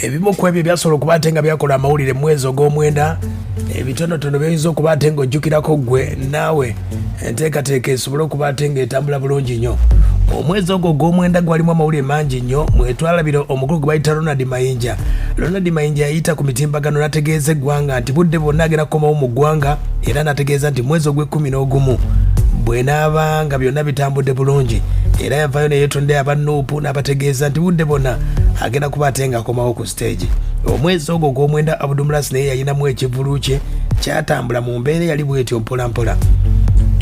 ebimu ku ebyo byasobola okuba ate nga byakola amawulire mu mwezi ogw'omwenda, ebitonotono byayinza okuba ate ng'ojjukirako ggwe naawe enteekateeka esobole okuba ate ng'etambula bulungi nnyo. Omwezi ogwo ogw'omwenda gwalimu amawulire mangi nnyo, mwetwalabira omukulu gwe bayita Ronald Mayinja. Ronald Mayinja yayita ku mitimbagano n'ategeeza eggwanga nti budde bwonna agenda kukomawo mu ggwanga, era n'ategeeza nti mwezi ogw'e11 bw'enaaba nga byonna bitambudde bulungi, era yavaayo ne yeetondera aba Nuupu n'abategeeza nti budde bwonna agenda kuba ate ng'akomawo ku stage. Omwezi ogwo ogw'omwenda Abdulmulas naye yayinamu ekivulu kye kyatambula mu mbeera yali bw'etyo mpolampola.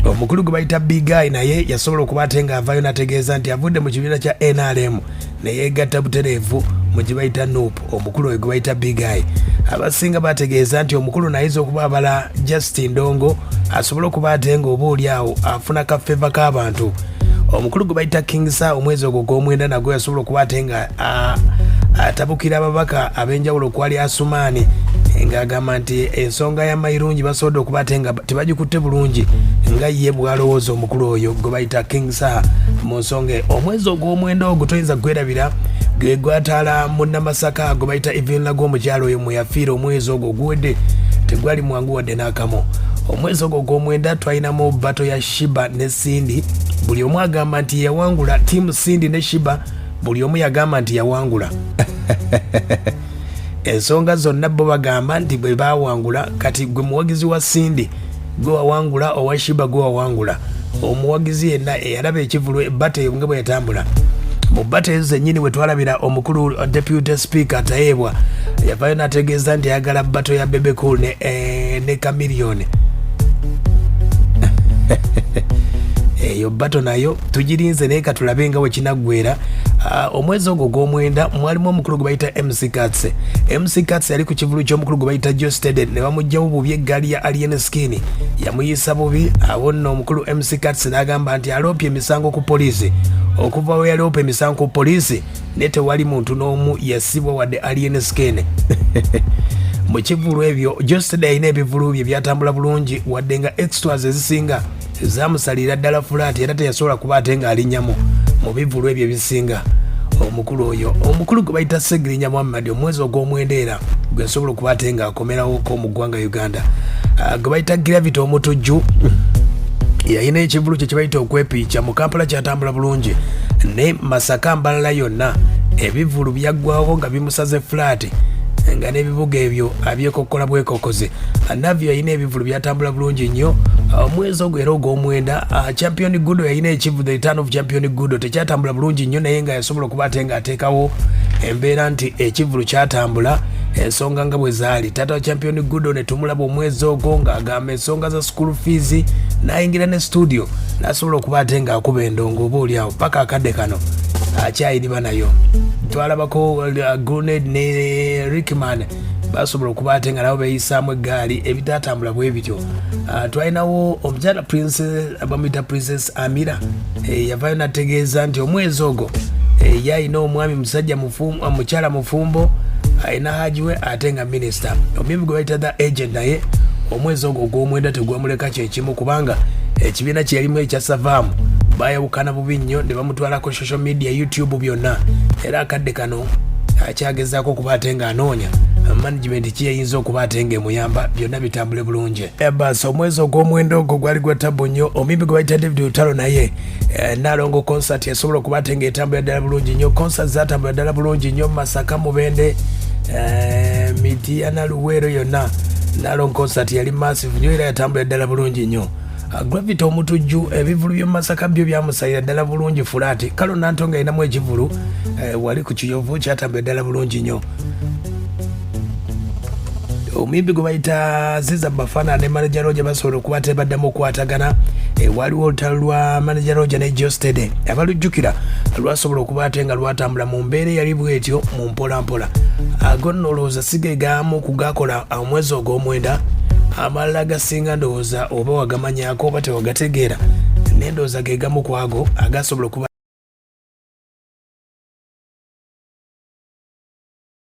Omukulu gwe bayita Big Guy naye yasobola okuba ate ng'avaayo n'ategeeza nti avudde mu kibiina kya NRM ne yeegatta butereevu mu gye bayita Nuupu. Omukulu oyo gwe bayita Big Guy. Abasinga bategeeza nti omukulu nayiza okuba abala Justin Ndongo asobole okuba ate ng'oboolyawo afuna kafeeva k'abantu. Omukulu gwe bayita King Sir omwezi ogwo gw'omwenda nagwe yasobola okuba ate nga atabukira ababaka ab'enjawulo okwali Asumaani ng'agamba nti ensonga y'amayirungi basobodde okuba ate nga tebagikutte bulungi nga ye bw'alowooza omukulu oyo gwe bayita King Sir mu nsonga omwezi ogw'omwenda ogwo toyinza gwerabira gwe gwataala munnamasaka gwe bayita Evelina gw'omukyalo oyo mwe yafiira omwezi ogwo guwedde tegwali mwangu wadde n'akamu. Omwezi ogwo gw'omwenda twalinamu bato ya Shiba ne Cindy, buli omu agamba nti yawangula. Tiimu Cindy ne Shiba buli omu yagamba nti yawangula. Ensonga zonna bo bagamba nti bwe baawangula, kati gwe muwagizi wa Cindy gwe wawangula, owa Shiba gwe wawangula. Omuwagizi yenna eyalaba ekivulu ebbata eyo nga bwe yatambula. Mu bbata ezo zennyini we twalabira omukulu Deputy Speaker Tayeebwa yavaayo n'ategeeza nti ayagala bbato ya Bebe Cool ne Chameleone. Eyo bbato nayo tugirinze naye katulabe nga we kinaggwera. Omwezi ogwo gw'omwenda mwalimu omukulu gwe bayita MC Katz. MC Katz yali ku kivulu ky'omukulu gwe bayita Jostede ne bamugjawo bubi eggaali ya Alien Skin yamuyisa bubi. Awo nno omukulu MC Katz n'agamba nti aloopye emisango ku poliisi. Okuva we yaloopye emisango ku poliisi ne tewali muntu n'omu yasibwa wadde Alien Skin. Mu kivulu ebyo Jostede alina ebivulu bye byatambula bulungi wadde nga extras ezisinga zamusalira ddala fulaati era teyasobola kuba ate ng'alinnyamu mu bivulu ebyo ebisinga. Omukulu oyo omukulu gwe bayita Segirinya Muhammad omwezi ogw'omwenda era gwe yasobola okuba ate ng'akomerawoko mu ggwanga Uganda. Gwe bayita Gravity omutujju yayina ekivulu kye kibayita okwepiica mu Kampala kyatambula bulungi ne Masaka Mbalala yonna ebivulu byaggwawo nga bimusaze fulaati nga n'ebibuga ebyo abyekokkola bwekokoze. Navyo yayina ebivulu byatambula bulungi nnyo. Omwezi ogwo era ogw'omwenda Champion Gudo yayina ekivulu the return of Champion Gudo tekyatambula bulungi nnyo naye nga yasobola okuba ate ng'ateekawo embeera nti ekivulu kyatambula ensonga nga bwe zaali. Taata wa Champion Gudo ne tumulaba omwezi ogwo ng'agamba ensonga za school fees n'ayingira ne studio n'asobola okuba ate ng'akuba endongo oboolyawo paka akadde kano akyayiriba nayo. Twalabako Grenade ne Rickman basobola okuba ate nga nabo beeyisaamu eggaali ebitatambula bwe bityo. Twalinawo omukyala bamuyita Princess Amira yavaayo n'ategeeza nti omwezi ogwo yayina omwami musajja mukyala mufumbo ayina hajiwe ate nga minisita. Omuyimbi gwe bayita The Agent naye omwezi ogwo ogw'omwenda tegwamuleka kyekimu kubanga ekibiina kye yalimu ekya Savaamu bayawukana bubi nnyo ne bamutwalako social media YouTube byonna era akadde kano akyagezaako okuba ate ng'anoonya management ki yayinza okuba ate ng'emuyamba byonna bitambule bulungi. Basi omwezi ogw'omwenda ogwo gwali gwa ttabbu nnyo. Omuyimbi gwe bayita David Lutalo naye Nalongo concert yasobola okuba ate ng'etambula ddala bulungi nnyo. Concert zatambula ddala bulungi nnyo Masaka Mubende Mityana Luweero yonna Nalongo concert yali massive nnyo era yatambula ddala bulungi nnyo. Gravity omutujju ebivulu by'omu Masaka byo byamusalira ddala bulungi fulaati. Kalo Nantonga ayinamu ekivulu wali ku Kiyovu kyatambula ddala bulungi nnyo. Omuyimbi gwe bayita Ziza Bafana ne Manager Roger basobola okuba tebaddamu okukwatagana. Waliwo olutalo lwa Manager Roger ne Jostede abalujjukira lwasobola okuba ate nga lwatambula mu mbeera eyali bw'etyo mu mpolampola. Ago nno olowooza sigegaamu kugakola omwezi ogw'omwenda amalala gasinga ndowooza oba wagamanyako oba tewagategeera. N'endowooza ge gamu ku ago agasobola okuba